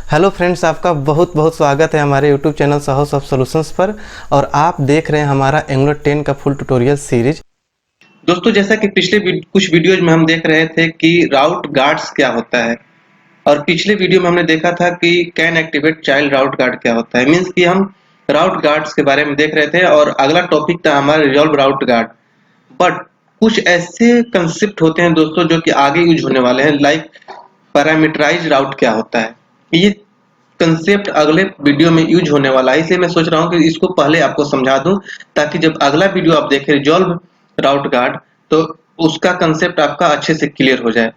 Hello friends, आपका बहुत बहुत स्वागत है हमारे YouTube channel house of solutions पर। और आप देख रहे हैं हमारा एंगुलर 10 का फुल ट्यूटोरियल सीरीज। दोस्तों, जैसा कि पिछले कुछ वीडियोज में हम देख रहे थे कि राउट गार्ड्स क्या होता है, और पिछले वीडियो में हमने देखा था कि can activate child route guard क्या होता है। मींस कि हम राउट गार्ड्स के बारे में देख रहे थे और अगला टॉपिक था हमारा रिजॉल्व राउट गार्ड। बट कुछ ऐसे कंसेप्ट होते हैं दोस्तों जो कि आगे यूज होने वाले हैं, लाइक पैरामीटराइज राउट क्या होता है। ये कंसेप्ट अगले वीडियो में यूज होने वाला है, इसलिए मैं सोच रहा हूँ कि इसको पहले आपको समझा दूं, ताकि जब अगला वीडियो आप देखें रिजॉल्व राउट गार्ड, तो उसका कंसेप्ट आपका अच्छे से क्लियर हो जाए।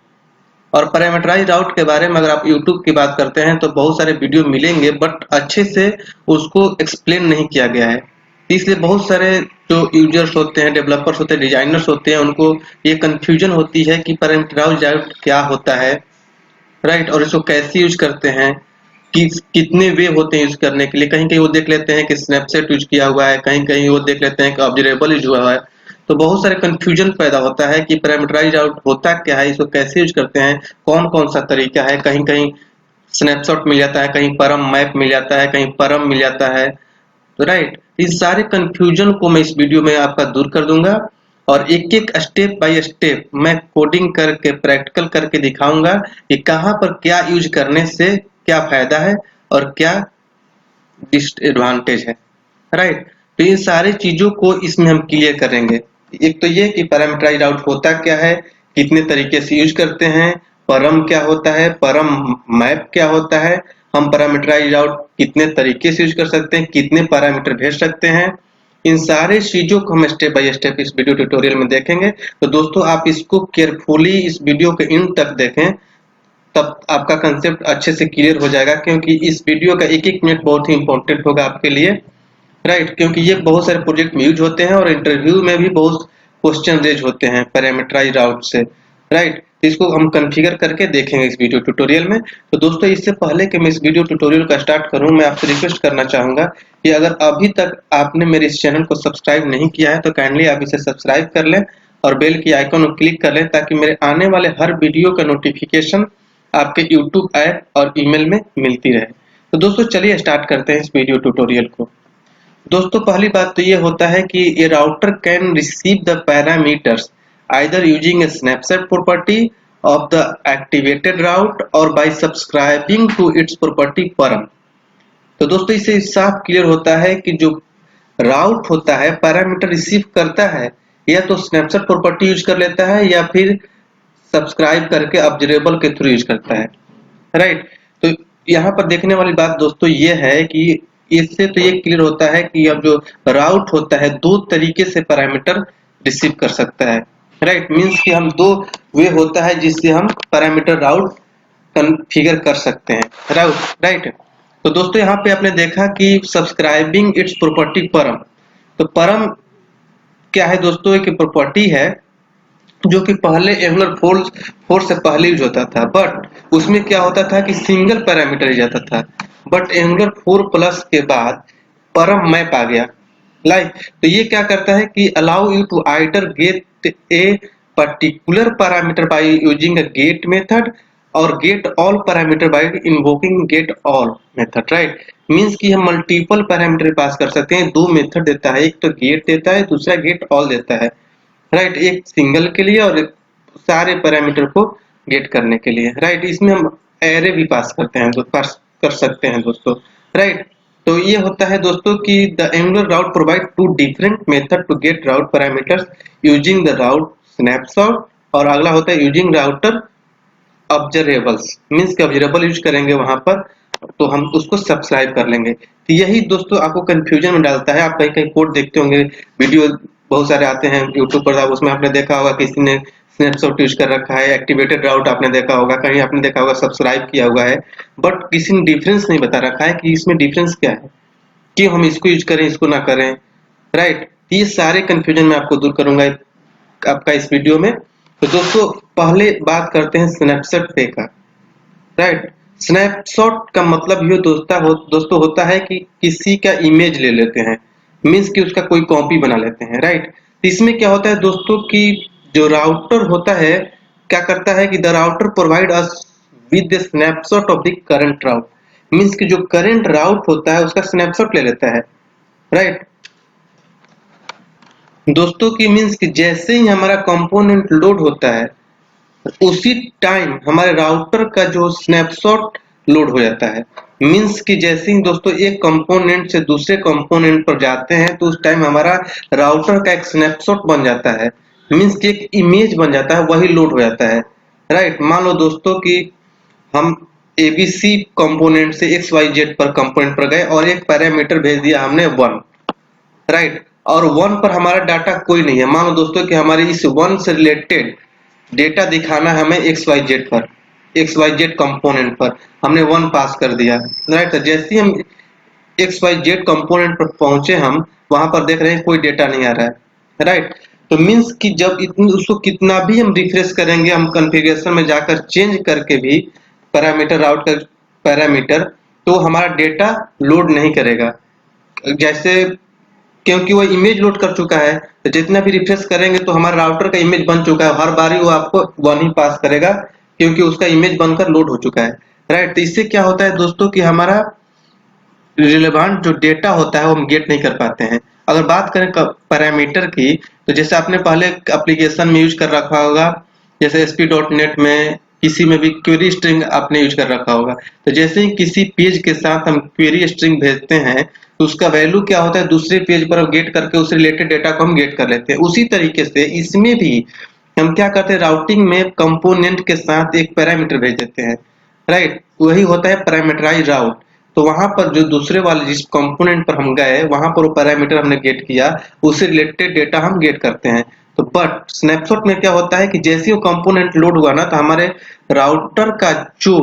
और पैरामीटराइज राउट के बारे में अगर आप यूट्यूब की बात करते हैं तो बहुत सारे वीडियो मिलेंगे, बट अच्छे से उसको एक्सप्लेन नहीं किया गया है। इसलिए बहुत सारे जो यूजर्स होते हैं, डेवलपर्स होते हैं, डिजाइनर्स होते हैं, उनको ये कंफ्यूजन होती है कि पैरामीटराइज राउट क्या होता है, राइट, और इसको कैसे यूज करते हैं, कि कितने वे होते हैं यूज करने के लिए। कहीं कहीं वो देख लेते हैं कि स्नैपचैट यूज किया हुआ है, कहीं कहीं वो देख लेते हैं कि ऑब्जर्वेबल यूज हुआ है। तो बहुत सारे कंफ्यूजन पैदा होता है कि पैरामीटराइज आउट होता क्या है, इसको कैसे यूज करते हैं, कौन कौन सा तरीका है। कहीं कहीं स्नैपशॉट मिल जाता है, कहीं परम मैप मिल जाता है, कहीं परम मिल जाता है। तो राइट, इस सारे कंफ्यूजन को मैं इस वीडियो में आपका दूर कर दूंगा, और एक एक स्टेप बाय स्टेप मैं कोडिंग करके प्रैक्टिकल करके दिखाऊंगा कि कहाँ पर क्या यूज करने से क्या फायदा है और क्या डिसएडवांटेज है। राइट, तो इन सारी चीजों को इसमें हम क्लियर करेंगे। एक तो ये कि पैरामीटराइज्ड आउट होता क्या है, कितने तरीके से यूज करते हैं, परम क्या होता है, परम मैप क्या होता है, हम पैरामीटराइज्ड आउट कितने तरीके से यूज कर सकते हैं, कितने पैरामीटर भेज सकते हैं। इन सारे चीजों को हम स्टेप बाय स्टेप इस वीडियो ट्यूटोरियल में देखेंगे। तो दोस्तों, आप इसको केयरफुली इस वीडियो के एंड तक देखें, तब आपका कंसेप्ट अच्छे से क्लियर हो जाएगा, क्योंकि इस वीडियो का एक एक मिनट बहुत ही इंपॉर्टेंट होगा आपके लिए। राइट, क्योंकि ये बहुत सारे प्रोजेक्ट में यूज होते हैं और इंटरव्यू में भी बहुत क्वेश्चन रेज होते हैं पैरामीटराइज्ड राउट से। राइट, तो इसको हम कॉन्फ़िगर करके देखेंगे इस वीडियो ट्यूटोरियल में। तो दोस्तों, इससे पहले कि मैं इस वीडियो ट्यूटोरियल का स्टार्ट करूं, मैं आपसे रिक्वेस्ट करना चाहूंगा कि अगर अभी तक आपने मेरे इस चैनल को सब्सक्राइब नहीं किया है तो काइंडली आप इसे सब्सक्राइब कर लें और बेल की आइकन को क्लिक कर लें, ताकि मेरे आने वाले हर वीडियो का नोटिफिकेशन आपके यूट्यूब ऐप और ईमेल में मिलती रहे। तो दोस्तों, चलिए स्टार्ट करते हैं इस वीडियो ट्यूटोरियल को। दोस्तों, पहली बात तो ये होता है कि ये router can receive the parameters either using a snapshot property of the activated route और by subscribing to its property param. तो दोस्तों, इससे साफ क्लियर होता है कि जो राउट होता है पैरामीटर रिसीव करता है, या तो स्नैपशॉट प्रॉपर्टी यूज कर लेता है या फिर सब्सक्राइब करके ऑब्जर्वेबल के थ्रू यूज करता है। राइट, तो यहाँ पर देखने वाली बात दोस्तों ये है कि इससे तो ये क्लियर होता है कि अब जो राउट होता है दो तरीके से पैरामीटर रिसीव कर सकता है। राइट, मींस कि हम दो वे होता है जिससे हम पैरामीटर राउट कॉन्फ़िगर कर सकते हैं। राउट, राइट। तो दोस्तों, यहाँ पे आपने देखा कि सब्सक्राइबिंग इट्स प्रॉपर्टी परम। तो परम क्या है दोस्तों, एक प्रॉपर्टी है जो कि पहले एंगुलर फोर्स से पहले यूज होता था, बट उसमें क्या होता था कि सिंगल पैरामीटर ही जाता था। बट एंगुलर 4+ के बाद परम मैप आ गया। लाइक, तो ये क्या करता है कि allow you to either get a particular parameter by using a get method और get all parameter by invoking get all method. Right, means कि हम मल्टीपल पैरामीटर पास कर सकते हैं। दो मेथड देता है, एक तो गेट देता है, दूसरा गेट ऑल देता है। राइट, एक सिंगल के लिए और एक सारे पैरामीटर को गेट करने के लिए। राइट, इसमें हम एरे भी पास करते हैं, तो पास कर सकते हैं दोस्तों। राइट, तो ये होता है दोस्तों कि the angular route provide two different method to get route parameters using the route snapshot, और अगला होता है यूजिंग राउटर ऑब्जर्वेबल्स। मींस कि ऑब्जर्वेबल यूज करेंगे वहां पर, तो हम उसको सब्सक्राइब कर लेंगे। तो यही दोस्तों आपको कंफ्यूजन में डालता है। आप कहीं कहीं कोड देखते होंगे, वीडियो बहुत सारे आते हैं यूट्यूब पर, उसमें आपने देखा होगा किसी ने स्नैपशॉट यूज कर रखा है, एक्टिवेटेड राउट आपने देखा होगा, कहीं आपने देखा होगा सब्सक्राइब किया हुआ है, बट किसी ने डिफरेंस नहीं बता रखा है कि इसमें डिफरेंस क्या है, क्यों हम इसको यूज करें इसको ना करें। राइट, ये सारे कंफ्यूजन मैं आपको दूर करूंगा आपका इस वीडियो में। तो दोस्तों, पहले बात करते हैं स्नैपशॉट पे का। राइट, स्नैपशॉट का मतलब ये दोस्तों होता है कि किसी का इमेज ले लेते हैं, मीन्स कि उसका कोई कॉपी बना लेते हैं। राइट, इसमें क्या होता है दोस्तों कि जो राउटर होता है क्या करता है कि the router provide us with the snapshot of the current route. Means कि जो करंट राउट होता है उसका स्नैपशॉट ले लेता है, राइट। दोस्तों की मीन्स कि जैसे ही हमारा कंपोनेंट लोड होता है उसी टाइम हमारे राउटर का जो स्नैपशॉट लोड हो जाता है। मीन्स कि जैसे ही दोस्तों एक कंपोनेंट से दूसरे कंपोनेंट पर जाते हैं तो उस टाइम हमारा राउटर का एक स्नैपशॉट बन जाता है, मीन्स कि एक इमेज बन जाता है, वही लोड हो जाता है, राइट। मान लो दोस्तों कि हम एबीसी कंपोनेंट से एक्स वाई जेड पर कंपोनेंट पर गए और एक पैरामीटर भेज दिया हमने 1, राइट। और 1 पर हमारा डाटा कोई नहीं है। मान लो दोस्तों कि हमारे इस 1 से रिलेटेड डेटा दिखाना है हमें एक्स वाई जेड पर, एक्स वाई जेड कंपोनेंट पर हमने 1 पास कर दिया, राइट। जैसे ही हम एक्स वाई जेड कंपोनेंट पर पहुंचे हम वहां पर देख रहे हैं कोई डेटा नहीं आ रहा है, राइट। तो मीन्स कि जब उसको कितना भी हम रिफ्रेश करेंगे, हम कॉन्फ़िगरेशन में जाकर चेंज करके भी पैरामीटर राउट का पैरामीटर, तो हमारा डेटा लोड नहीं करेगा। जैसे क्योंकि वो इमेज लोड कर चुका है, तो जितना भी रिफ्रेश करेंगे तो हमारा राउटर का इमेज बन चुका है, हर बारी वो आपको 1 ही पास करेगा क्योंकि उसका इमेज बनकर लोड हो चुका है, राइट। तो इससे क्या होता है दोस्तों कि हमारा रिलेवेंट जो डेटा होता है वो हम गेट नहीं कर पाते हैं। अगर बात करें पैरामीटर की, तो जैसे आपने पहले एप्लीकेशन में यूज कर रखा होगा, जैसे ASP.NET में किसी में भी क्वेरी स्ट्रिंग आपने यूज कर रखा होगा, तो जैसे ही किसी पेज के साथ हम क्वेरी स्ट्रिंग भेजते हैं तो उसका वैल्यू क्या होता है, दूसरे पेज पर हम गेट करके उस रिलेटेड डेटा को हम गेट कर लेते हैं। उसी तरीके से इसमें भी हम क्या करते हैं, राउटिंग में कंपोनेंट के साथ एक पैरामीटर भेज देते हैं, राइट। वही होता है पैरामीटराइज राउट। तो वहां पर जो दूसरे वाले जिस कंपोनेंट पर हम गए वहां पर वो पैरामीटर हमने गेट किया, उससे रिलेटेड डेटा हम गेट करते हैं। तो बट स्नैपशॉट में क्या होता है कि जैसे ही वो कंपोनेंट लोड हुआ ना, तो हमारे राउटर का जो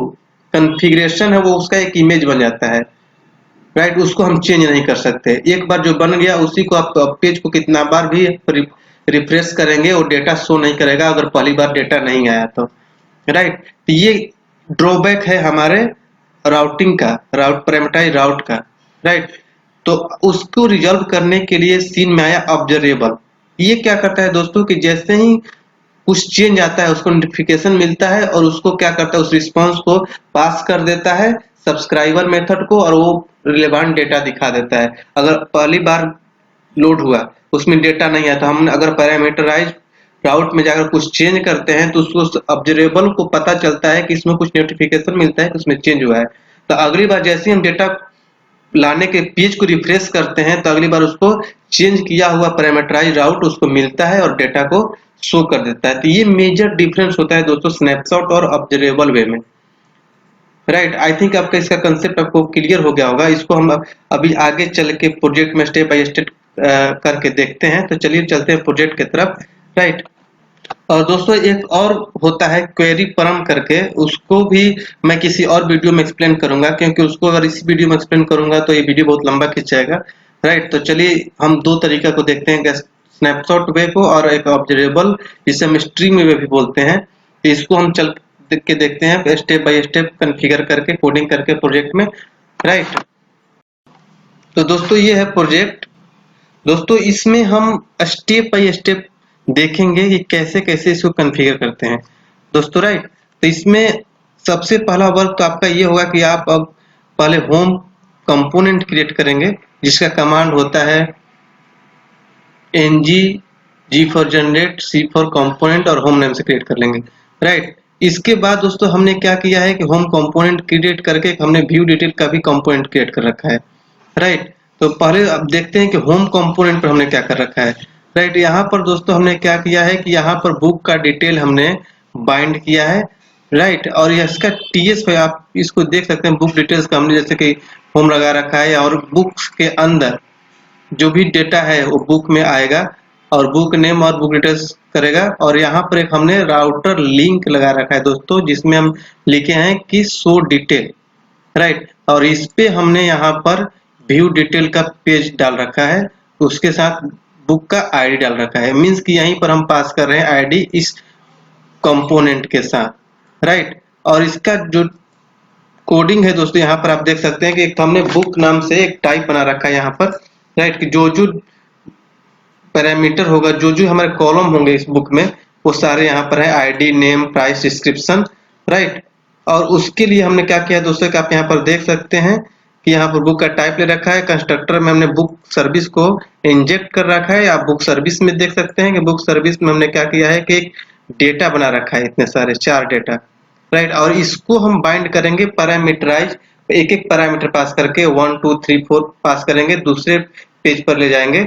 कॉन्फ़िगरेशन है वो उसका एक इमेज बन जाता है, राइट। उसको हम चेंज नहीं कर सकते। एक बार जो बन गया उसी को आप पेज को कितना बार भी रिफ्रेश करेंगे वो डेटा शो नहीं करेगा अगर पहली बार डेटा नहीं आया तो, राइट। तो ये ड्रॉबैक है हमारे राउटिंग का, राउट पैरामीटराइज राउट का, राइट। तो उसको रिजॉल्व करने के लिए सीन में आया ऑब्जर्वेबल। ये क्या करता है दोस्तों कि जैसे ही कुछ चेंज आता है उसको नोटिफिकेशन मिलता है और उसको क्या करता है, उस रिस्पांस को पास कर देता है सब्सक्राइबर मेथड को और वो रिलेवेंट डेटा दिखा देता है। अगर पहली बार लोड हुआ उसमें डेटा नहीं आया तो हम अगर पैरामीटराइज राउट में जाकर कुछ चेंज करते हैं तो उसको ऑब्जर्वेबल को पता चलता है कि इसमें कुछ नोटिफिकेशन मिलता है कि उसमें चेंज हुआ है। तो अगली बार जैसे ही हम डेटा लाने के पेज को रिफ्रेश करते हैं तो अगली बार उसको चेंज किया हुआ पैरामीटराइज राउट उसको मिलता है और डेटा को शो कर देता है। तो ये मेजर डिफरेंस होता है दोस्तों स्नैपशॉट और ऑब्जर्वेबल वे में, राइट। आई थिंक आपका इसका कंसेप्ट आपको क्लियर हो गया होगा। इसको हम अभी आगे चल के प्रोजेक्ट में स्टेप बाय स्टेप करके देखते हैं। तो चलिए चलते हैं प्रोजेक्ट की तरफ, राइट। और दोस्तों एक और होता है क्वेरी परम करके, उसको भी मैं किसी और वीडियो में एक्सप्लेन करूंगा क्योंकि उसको अगर इसी वीडियो में एक्सप्लेन करूंगा तो ये वीडियो बहुत लंबा खिंच जाएगा, राइट। तो चलिए हम दो तरीका को देखते हैं, स्नैपशॉट वे को और एक ऑब्जर्वेबल जिसे हम स्ट्रीम वे भी बोलते हैं। तो इसको हम चल के देखते हैं स्टेप बाय स्टेप कॉन्फ़िगर करके कोडिंग करके प्रोजेक्ट में, राइट। तो दोस्तों ये है प्रोजेक्ट। दोस्तों इसमें हम स्टेप बाय स्टेप देखेंगे कि कैसे कैसे इसको कॉन्फ़िगर करते हैं दोस्तों, राइट। तो इसमें सबसे पहला वर्क तो आपका ये होगा कि आप अब पहले होम कंपोनेंट क्रिएट करेंगे जिसका कमांड होता है ng g for generate, c for component और होम नेम से क्रिएट कर लेंगे, राइट। इसके बाद दोस्तों हमने क्या किया है कि होम कंपोनेंट क्रिएट करके हमने व्यू डिटेल का भी कंपोनेंट क्रिएट कर रखा है, राइट। तो पहले अब देखते हैं कि होम कंपोनेंट पर हमने क्या कर रखा है, राइट। यहाँ पर दोस्तों हमने क्या किया है कि यहाँ पर बुक का डिटेल हमने बाइंड किया है, राइट। और इसका टीएस पे आप इसको देख सकते हैं, बुक डिटेल्स का हमने जैसे कि होम लगा रखा है और बुक्स के अंदर जो भी डेटा है वो बुक में आएगा और बुक नेम और बुक डिटेल्स करेगा। और यहाँ पर एक हमने राउटर लिंक लगा रखा है दोस्तों जिसमें हम लिखे हैं कि शो डिटेल, राइट। और इस पे हमने यहाँ पर व्यू डिटेल का पेज डाल रखा है, उसके साथ बुक का आईडी डाल रखा है। मींस कि यहीं पर हम पास कर रहे हैं आईडी इस कंपोनेंट के साथ, राइट। और इसका जो कोडिंग है दोस्तों यहाँ पर आप देख सकते हैं कि एक हमने बुक नाम से एक टाइप बना रखा है यहाँ पर, राइट। कि जो जो पैरामीटर होगा, जो जो हमारे कॉलम होंगे इस बुक में वो सारे यहाँ पर है, ID, name, price, description, right. और उसके लिए हमने क्या किया दोस्तों कि आप यहाँ पर देख सकते हैं कि यहाँ पर बुक का टाइप ले रखा है। कंस्ट्रक्टर में हमने बुक सर्विस को इंजेक्ट कर रखा है। आप बुक सर्विस में देख सकते हैं कि बुक सर्विस में हमने क्या किया है कि एक डेटा बना रखा है, इतने सारे 4 डेटा, राइट। और इसको हम बाइंड करेंगे पैरामीटराइज, एक एक पैरामीटर पास करके 1 2 3 4 पास करेंगे, दूसरे पेज पर ले जाएंगे,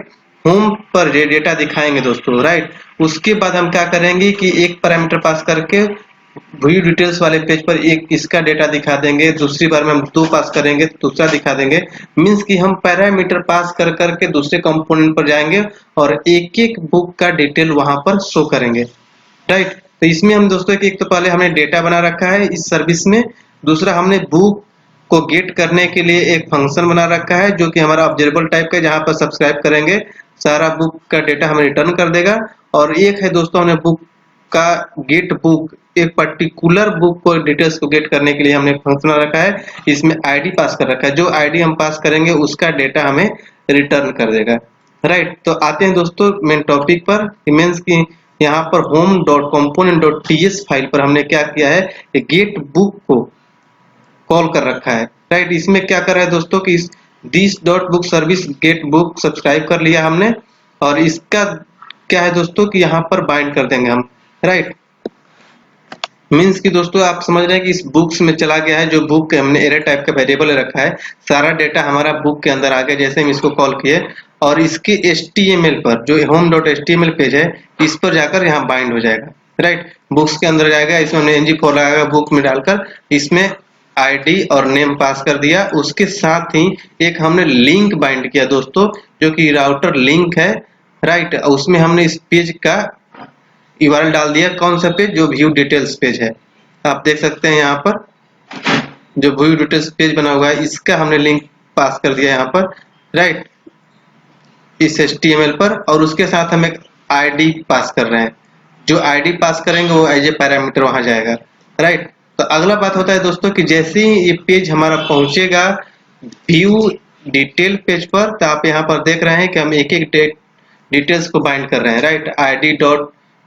होम पर ये डेटा दिखाएंगे दोस्तों, राइट। उसके बाद हम क्या करेंगे कि एक पैरामीटर पास करके व्यू डिटेल्स वाले पेज पर एक इसका डेटा दिखा देंगे, दूसरी बार में हम 2 पास करेंगे दूसरा दिखा देंगे। मींस कि हम पैरामीटर पास कर करके दूसरे कंपोनेंट पर जाएंगे और एक एक बुक का डिटेल वहां पर शो करेंगे, राइट। तो इसमें हम दोस्तों एक तो पहले हमने डेटा बना रखा है इस सर्विस में, दूसरा हमने बुक को गेट करने के लिए एक फंक्शन बना रखा है जो कि हमारा ऑब्जर्वेबल टाइप का है, जहां पर सब्सक्राइब करेंगे सारा बुक का डेटा हमें रिटर्न कर देगा। और एक है दोस्तों हमने बुक का गेट बुक, एक पर्टिकुलर बुक को डिटेल्स को गेट करने के लिए हमने फंक्शन रखा है, इसमें आईडी पास कर रखा है, जो आईडी हम पास करेंगे उसका डेटा हमें रिटर्न कर देगा, राइट। तो आते हैं दोस्तों मेन टॉपिक पर। मींस की यहाँ पर home.component.ts फाइल पर हमने क्या किया है, गेट बुक को कॉल कर रखा है, राइट। इसमें क्या कर रहा है दोस्तों कि this dot book service get book subscribe कर लिया हमने, और इसका क्या है दोस्तों कि यहाँ पर बाइंड कर देंगे हम, राइट। मीन्स कि दोस्तों आप समझ रहे हैं कि इस बुक्स में चला गया है, जो बुक हमने एरे टाइप का वेरिएबल रखा है, सारा डेटा हमारा बुक के अंदर आ गया जैसे हम इसको कॉल किए, और इसके HTML पर जो home.html पेज है इस पर जाकर यहाँ बाइंड हो जाएगा, राइट। बुक्स के अंदर जाएगा, इसमें हमने ng4 लगाएगा बुक में डालकर, इसमें आईडी और नेम पास कर दिया। उसके साथ ही एक हमने लिंक बाइंड किया दोस्तों जो कि राउटर लिंक है, राइट। उसमें हमने इस पेज का URL डाल दिया, कौन सा पेज, जो व्यू डिटेल्स पेज है, आप देख सकते हैं यहाँ पर जो व्यू डिटेल्स पेज बना हुआ है इसका हमने लिंक पास कर दिया यहाँ पर, राइट, इस HTML पर। और उसके साथ हम एक आईडी पास कर रहे हैं, जो आईडी पास करेंगे वो एज ए पैरामीटर वहां जाएगा, राइट। तो अगला बात होता है दोस्तों कि जैसे ही ये पेज हमारा पहुंचेगा व्यू डिटेल पेज पर, तो आप यहाँ पर देख रहे हैं कि हम एक एक डिटेल्स को बाइंड कर रहे हैं, राइट।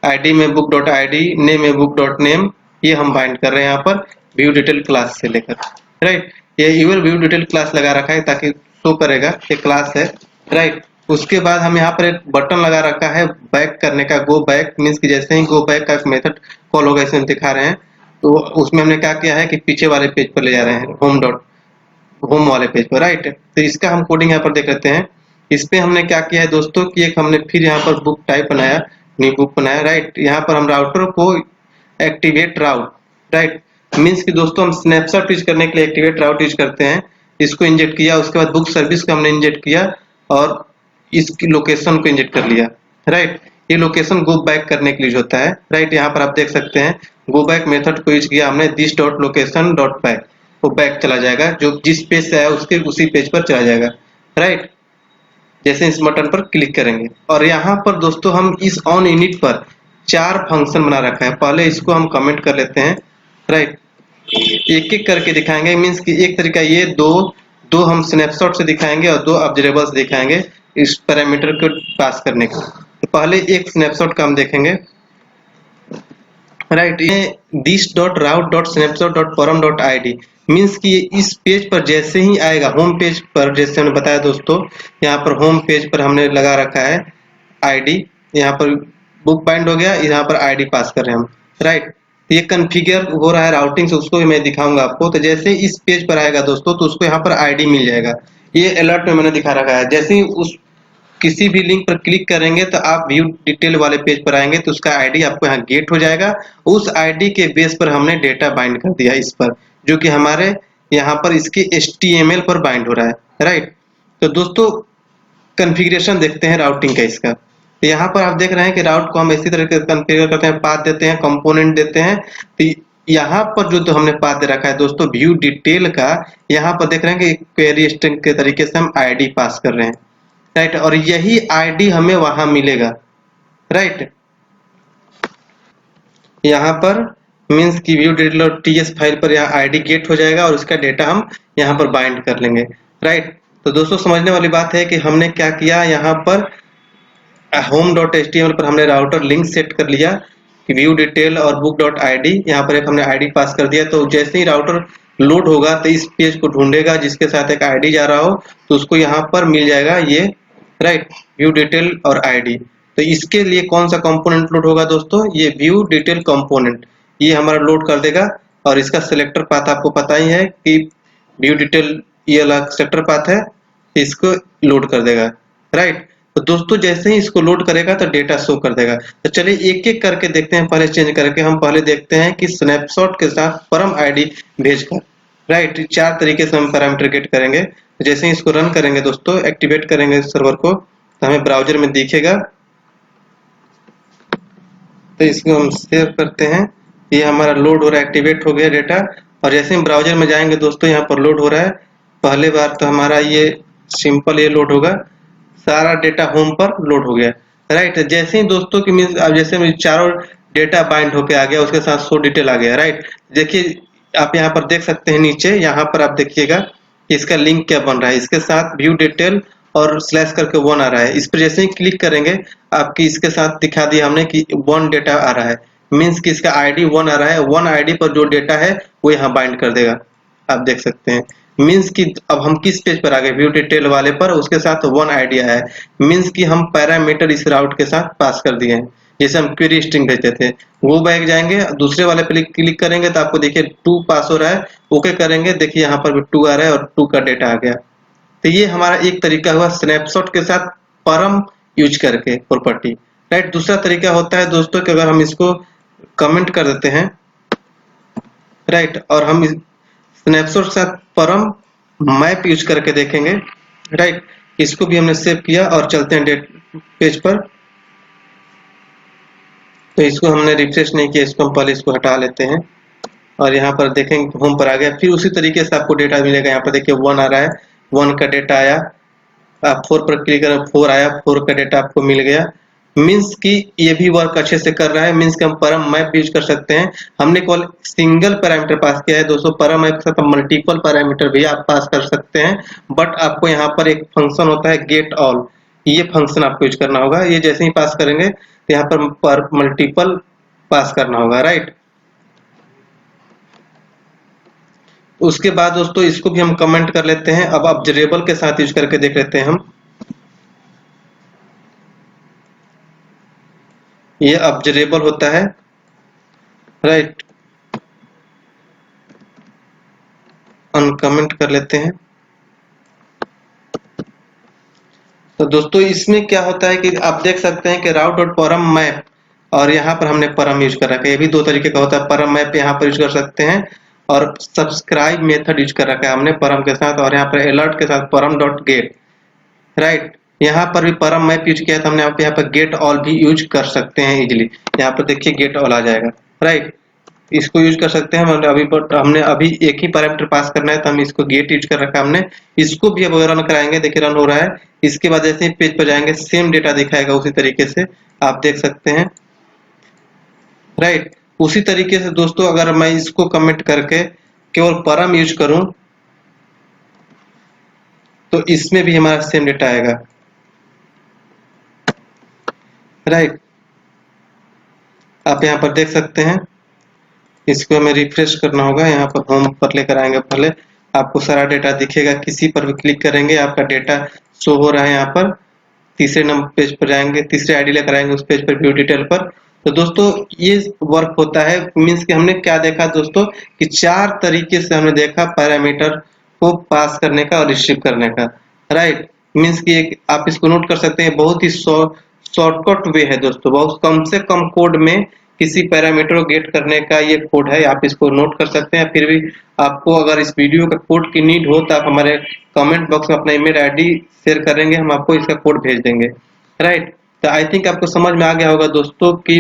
आईडी में बुक डॉट आईडी, नेम में बुक डॉट नेम, ये हम बाइंड कर रहे हैं यहाँ पर व्यू डिटेल क्लास से लेकर, राइट। ये यूजर व्यू डिटेल क्लास लगा रखा है ताकि शो करेगा ये क्लास है, राइट। उसके बाद हम यहाँ पर एक बटन लगा रखा है बैक करने का, गो बैक, मीन्स कि जैसे ही गो बैक का एक मेथड कॉल होगा इसमें दिखा रहे हैं, तो उसमें हमने क्या किया है कि पीछे वाले पेज पर ले जा रहे हैं, होम वाले पेज पर, राइट। तो इसका हम कोडिंग यहाँ पर देख लेते हैं। इस पे हमने क्या किया है दोस्तों कि एक हमने फिर यहाँ पर बुक टाइप बनाया, न्यू बुक बनाया, राइट। यहाँ पर हम राउटर को एक्टिवेट राउट, राइट, मीन्स कि दोस्तों हम स्नैपशॉट यूज करने के लिए एक्टिवेट राउट यूज करते हैं, इसको इंजेक्ट किया। उसके बाद बुक सर्विस को हमने इंजेक्ट किया और इसकी लोकेशन को इंजेक्ट कर लिया, राइट। ये लोकेशन गो बैक करने के लिए होता है, राइट। यहाँ पर आप देख सकते हैं गो बैक मेथड को यूज किया हमने, this dot location dot back, वो बैक चला जाएगा, जो जिस पेज से आया उसके उसी पेज पर चला जाएगा, राइट। जैसे इस बटन पर क्लिक करेंगे, और यहाँ पर दोस्तों हम इस ऑन इनिट पर 4 फंक्शन बना रखा है। पहले इसको हम कमेंट कर लेते हैं, राइट, एक एक करके दिखाएंगे। मीन्स कि एक तरीका ये दो हम स्नैपशॉट से दिखाएंगे और 2 ऑब्जर्वेबल्स दिखाएंगे इस पैरामीटर को पास करने का। तो पहले एक स्नैपशॉट का हम देखेंगे, राइट। ये this dot route dot snapshot dot परम डॉट आईडी, मीन्स कि इस पेज पर जैसे ही आएगा, होम पेज पर जैसे हमने बताया दोस्तों, यहाँ पर होम पेज पर हमने लगा रखा है आईडी, यहाँ पर बुक बाइंड हो गया, यहाँ पर आईडी पास कर रहे हैं हम, राइट। ये कॉन्फ़िगर हो रहा है राउटिंग से, उसको भी मैं दिखाऊंगा आपको। तो जैसे इस पेज पर आएगा दोस्तों तो उसको यहाँ पर आईडी मिल जाएगा, ये अलर्ट में मैंने दिखा रखा है। जैसे ही उस किसी भी लिंक पर क्लिक करेंगे तो आप व्यू डिटेल वाले पेज पर आएंगे तो उसका आईडी आपको यहाँ गेट हो जाएगा। उस आईडी के बेस पर हमने डेटा बाइंड कर दिया इस पर, जो कि हमारे यहाँ पर इसके HTML पर बाइंड हो रहा है, राइट। तो दोस्तों कॉन्फ़िगरेशन देखते हैं राउटिंग का इसका। तो यहाँ पर आप देख रहे हैं कि राउट को हम इसी तरह से कॉन्फ़िगर करते हैं, पाथ देते हैं, कंपोनेंट देते हैं। तो यहाँ पर जो तो हमने पाथ दे रखा है दोस्तों व्यू डिटेल का, यहाँ पर देख रहे हैं कि क्वेरी स्ट्रिंग के तरीके से हम आईडी पास कर रहे हैं, राइट। और यही आईडी हमें वहां मिलेगा, राइट। यहाँ पर मीन्स की व्यू डिटेल TS फाइल पर यहाँ आईडी गेट हो जाएगा और उसका डेटा हम यहाँ पर बाइंड कर लेंगे, राइट। तो दोस्तों समझने वाली बात है कि हमने क्या किया, यहाँ पर home.html पर हमने राउटर लिंक सेट कर लिया, कि व्यू डिटेल और बुक डॉट आईडी, यहाँ पर एक हमने आईडी पास कर दिया। तो जैसे ही राउटर लोड होगा तो इस पेज को ढूंढेगा जिसके साथ एक आईडी जा रहा हो, तो उसको यहाँ पर मिल जाएगा ये, राइट, व्यू डिटेल और आईडी। तो इसके लिए कौन सा कंपोनेंट लोड होगा दोस्तों, ये व्यू डिटेल कंपोनेंट, ये हमारा लोड कर देगा। और इसका सिलेक्टर पाथ आपको पता ही है कि व्यू डिटेल ये अलग सिलेक्टर पाथ है, इसको लोड कर देगा, राइट। तो दोस्तों जैसे ही इसको लोड करेगा तो डेटा शो कर देगा। तो चलिए एक एक करके देखते हैं, पहले चेंज करके हम पहले देखते हैं कि स्नैपशॉट के साथ परम आईडी भेजकर, राइट, 4 तरीके से हम पैरामीटर गेट करेंगे। तो जैसे ही इसको रन करेंगे दोस्तों, एक्टिवेट करेंगे सर्वर को, तो हमें ब्राउजर में दिखेगा। तो इसको हम सेव करते हैं, ये हमारा लोड हो रहा है, एक्टिवेट हो गया डेटा। और जैसे हम ब्राउजर में जाएंगे दोस्तों, यहाँ पर लोड हो रहा है। पहले बार तो हमारा ये सिंपल ये लोड होगा, सारा डेटा होम पर लोड हो गया, राइट। जैसे ही दोस्तों की मीन्स अब जैसे चारों डेटा बाइंड होके आ गया, उसके साथ शो डिटेल आ गया, राइट। देखिए आप यहाँ पर देख सकते हैं नीचे, यहाँ पर आप देखिएगा कि इसका लिंक क्या बन रहा है, इसके साथ व्यू डिटेल और स्लैश करके 1 आ रहा है। इस पर जैसे ही क्लिक करेंगे आपकी इसके साथ दिखा दिया हमने कि 1 डेटा आ रहा है, मीन्स कि इसका आईडी 1 आ रहा है। 1 आईडी पर जो डेटा है वो यहाँ बाइंड कर देगा, आप देख सकते हैं। मीन्स कि अब हम किस पेज पर आ गए, व्यू डिटेल वाले पर, उसके साथ 1 आईडी आया है। मीन्स कि हम पैरामीटर इस राउट के साथ पास कर दिए हैं। जैसे हम क्वेरी स्ट्रिंग भेजते थे, वो बैग जाएंगे, दूसरे वाले पे क्लिक करेंगे तो आपको देखिए 2 पास हो रहा है, ओके करेंगे, देखिए यहाँ पर भी 2 आ रहा है और 2 का डेटा आ गया। तो ये हमारा एक तरीका हुआ स्नैपशॉट के साथ परम यूज करके प्रॉपर्टी, राइट। दूसरा तरीका होता है दोस्तों कि अगर हम इसको कमेंट कर देते हैं, राइट, और हम स्नैपशॉट के साथ परम मैप यूज करके देखेंगे, राइट। इसको भी हमने सेव किया और चलते हैं डेट पेज पर। तो इसको हमने रिफ्रेश नहीं किया, इसको हम पहले इसको हटा लेते हैं और यहाँ पर देखेंगे होम पर आ गया। फिर उसी तरीके से आपको डेटा मिलेगा, यहाँ पर देखिए 1 आ रहा है, 1 का डेटा आया। आप 4 पर क्लिक करें, 4 आया, 4 का डेटा आपको मिल गया। मीन्स कि ये भी वर्क अच्छे से कर रहा है, मीन्स कि हम परम मैप यूज कर सकते हैं। हमने केवल सिंगल पैरामीटर पास किया है दोस्तों, परम मैप के साथ मल्टीपल पैरामीटर भी आप पास कर सकते हैं। बट आपको यहाँ पर एक फंक्शन होता है गेट ऑल, ये फंक्शन आपको यूज करना होगा। ये जैसे ही पास करेंगे तो यहाँ पर मल्टीपल पास करना होगा, राइट। उसके बाद दोस्तों इसको भी हम कमेंट कर लेते हैं। अब ऑब्जर्वेबल के साथ यूज करके देख लेते हैं हम। ये ऑब्जर्वेबल होता है, राइट, अनकमेंट कर लेते हैं। तो दोस्तों इसमें क्या होता है कि आप देख सकते हैं कि राउट डॉट परम मैप, और यहाँ पर हमने परम यूज कर रखा है। ये भी 2 तरीके का होता है, परम मैप यहाँ पर यूज कर सकते हैं और सब्सक्राइब मेथड यूज कर रखा है हमने परम के साथ, और यहाँ पर अलर्ट के साथ परम डॉट गेट, राइट। यहाँ पर भी परम मैप यूज किया था हमने, यहाँ पर गेट ऑल भी यूज कर सकते हैं इजिली। यहाँ पर देखिए गेट ऑल आ जाएगा, राइट, इसको यूज कर सकते हैं। हमने अभी एक ही पैरामीटर पास करना है तो हम इसको गेट यूज कर रखा है हमने। इसको भी अब रन कराएंगे, देखिए रन हो रहा है। इसके बाद जैसे ही पेज पर जाएंगे सेम डेटा दिखाएगा उसी तरीके से, आप देख सकते हैं, राइट। उसी तरीके से दोस्तों अगर मैं इसको कमेंट करके केवल परम यूज करूं तो इसमें भी हमारा सेम डेटा आएगा, राइट। आप यहाँ पर देख सकते हैं, इसको हमें रिफ्रेश करना होगा, यहाँ पर होम पर लेकर आएंगे, पहले आपको सारा डेटा दिखेगा। किसी पर भी क्लिक करेंगे आपका डेटा शो हो रहा है। यहाँ पर तीसरे नंबर पेज पर जाएंगे, तीसरे आईडी लेकर आएंगे उस पेज पर व्यू डिटेल पर। तो दोस्तों ये वर्क होता है। मीन्स कि हमने क्या देखा दोस्तों कि 4 तरीके से हमने देखा पैरामीटर को पास करने का और रिसीव करने का, राइट। मीन्स कि एक आप इसको नोट कर सकते हैं, बहुत ही शॉर्टकट वे है दोस्तों, बहुत कम से कम कोड में किसी पैरामीटर को गेट करने का ये कोड है, आप इसको नोट कर सकते हैं। फिर भी आपको अगर इस वीडियो का कोड की नीड हो तो आप हमारे कमेंट बॉक्स में अपना ईमेल आईडी शेयर करेंगे, हम आपको इसका कोड भेज देंगे, राइट। तो आई थिंक आपको समझ में आ गया होगा दोस्तों कि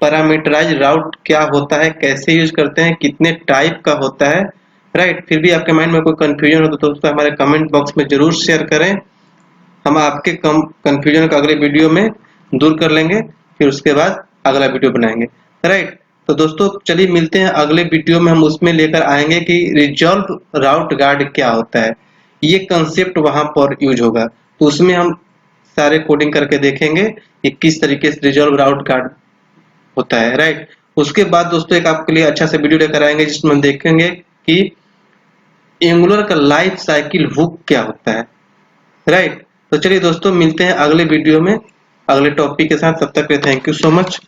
पैरामीटराइज राउट क्या होता है, कैसे यूज करते हैं, कितने टाइप का होता है, राइट। फिर भी आपके माइंड में कोई कंफ्यूजन हो तो दोस्तों हमारे कमेंट बॉक्स में जरूर शेयर करें, हम आपके कंफ्यूजन को अगले वीडियो में दूर कर लेंगे, फिर उसके बाद अगला वीडियो बनाएंगे, राइट। तो दोस्तों चलिए मिलते हैं अगले वीडियो में, हम उसमें लेकर आएंगे कि रिजॉल्व राउट गार्ड क्या होता है, ये कंसेप्ट वहां पर यूज होगा। तो उसमें हम सारे कोडिंग करके देखेंगे कि किस तरीके से रिजॉल्व राउट गार्ड होता है, राइट। उसके बाद दोस्तों एक आपके लिए अच्छा सा वीडियो लेकर आएंगे जिसमें हम देखेंगे कि एंगुलर का लाइफ साइकिल हुक क्या होता है, राइट। तो चलिए दोस्तों मिलते हैं अगले वीडियो में अगले टॉपिक के साथ। तब तक के लिए थैंक यू सो मच।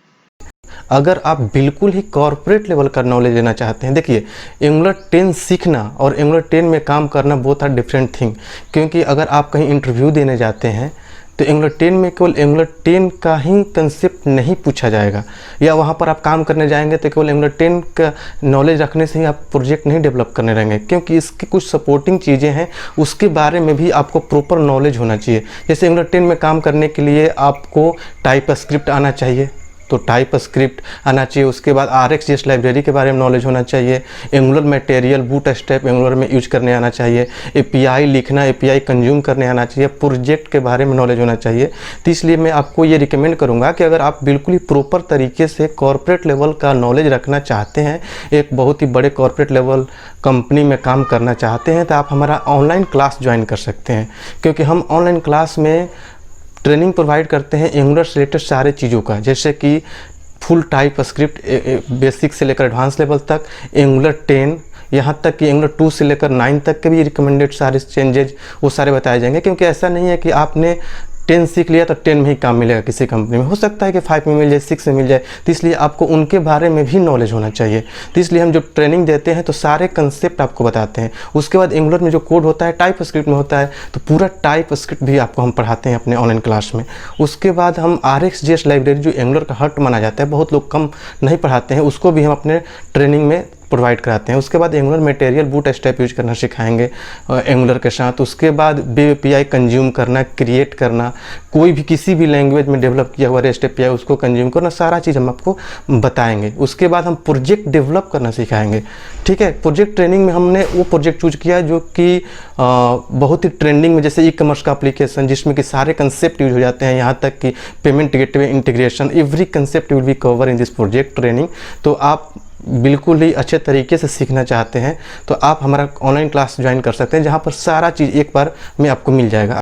अगर आप बिल्कुल ही कॉर्पोरेट लेवल का नॉलेज लेना चाहते हैं, देखिए एंगुलर 10 सीखना और एंगुलर 10 में काम करना बोथ आर डिफरेंट थिंग। क्योंकि अगर आप कहीं इंटरव्यू देने जाते हैं तो एंगुलर 10 में केवल एंगुलर 10 का ही कंसेप्ट नहीं पूछा जाएगा, या वहाँ पर आप काम करने जाएंगे तो केवल एंगुलर 10 का नॉलेज रखने से ही आप प्रोजेक्ट नहीं डेवलप करने रहेंगे, क्योंकि इसकी कुछ सपोर्टिंग चीज़ें हैं उसके बारे में भी आपको प्रॉपर नॉलेज होना चाहिए। जैसे एंगुलर 10 में काम करने के लिए आपको टाइप स्क्रिप्ट आना चाहिए, तो टाइप स्क्रिप्ट आना चाहिए। उसके बाद RxJS लाइब्रेरी के बारे में नॉलेज होना चाहिए। एंगुलर मटेरियल बूटस्ट्रैप एंगुलर में यूज करने आना चाहिए। API लिखना, API कंज्यूम करने आना चाहिए। प्रोजेक्ट के बारे में नॉलेज होना चाहिए। तो इसलिए मैं आपको ये रिकमेंड करूँगा कि अगर आप बिल्कुल ही प्रॉपर तरीके से कॉर्पोरेट लेवल का नॉलेज रखना चाहते हैं, एक बहुत ही बड़े कॉर्पोरेट लेवल कंपनी में काम करना चाहते हैं, तो आप हमारा ऑनलाइन क्लास ज्वाइन कर सकते हैं। क्योंकि हम ऑनलाइन क्लास में ट्रेनिंग प्रोवाइड करते हैं एंगुलर से रिलेटेड सारे चीज़ों का, जैसे कि फुल टाइप स्क्रिप्ट बेसिक से लेकर एडवांस लेवल तक, एंगुलर 10 यहाँ तक कि एंगुलर 2 से लेकर 9 तक के भी रिकमेंडेड सारे चेंजेज वो सारे बताए जाएंगे। क्योंकि ऐसा नहीं है कि आपने 10 सीख लिया तो 10 में ही काम मिलेगा किसी कंपनी में, हो सकता है कि 5 में मिल जाए, 6 में मिल जाए। तो इसलिए आपको उनके बारे में भी नॉलेज होना चाहिए। तो इसलिए हम जो ट्रेनिंग देते हैं तो सारे कंसेप्ट आपको बताते हैं। उसके बाद एंगुलर में जो कोड होता है टाइप स्क्रिप्ट में होता है, तो पूरा टाइप स्क्रिप्ट भी आपको हम पढ़ाते हैं अपने ऑनलाइन क्लास में। उसके बाद हम RxJS लाइब्रेरी जो एंगुलर का हर्ट माना जाता है, बहुत लोग कम नहीं पढ़ाते हैं, उसको भी हम अपने ट्रेनिंग में प्रोवाइड कराते हैं। उसके बाद एंगुलर मटेरियल बूटस्ट्रैप यूज करना सिखाएंगे एंगुलर के साथ। उसके बाद वेब API कंज्यूम करना, क्रिएट करना, कोई भी किसी भी लैंग्वेज में डेवलप किया हुआ REST API उसको कंज्यूम करना, सारा चीज़ हम आपको बताएंगे। उसके बाद हम प्रोजेक्ट डेवलप करना सिखाएंगे, ठीक है। प्रोजेक्ट ट्रेनिंग में हमने वो प्रोजेक्ट चूज किया जो कि बहुत ही ट्रेंडिंग में, जैसे ई-कॉमर्स का एप्लीकेशन जिसमें कि सारे कंसेप्ट यूज हो जाते हैं, यहाँ तक कि payment gateway integration, every concept will be cover in this project training. तो आप बिल्कुल ही अच्छे तरीके से सीखना चाहते हैं तो आप हमारा ऑनलाइन क्लास ज्वाइन कर सकते हैं, जहाँ पर सारा चीज़ एक बार में आपको मिल जाएगा।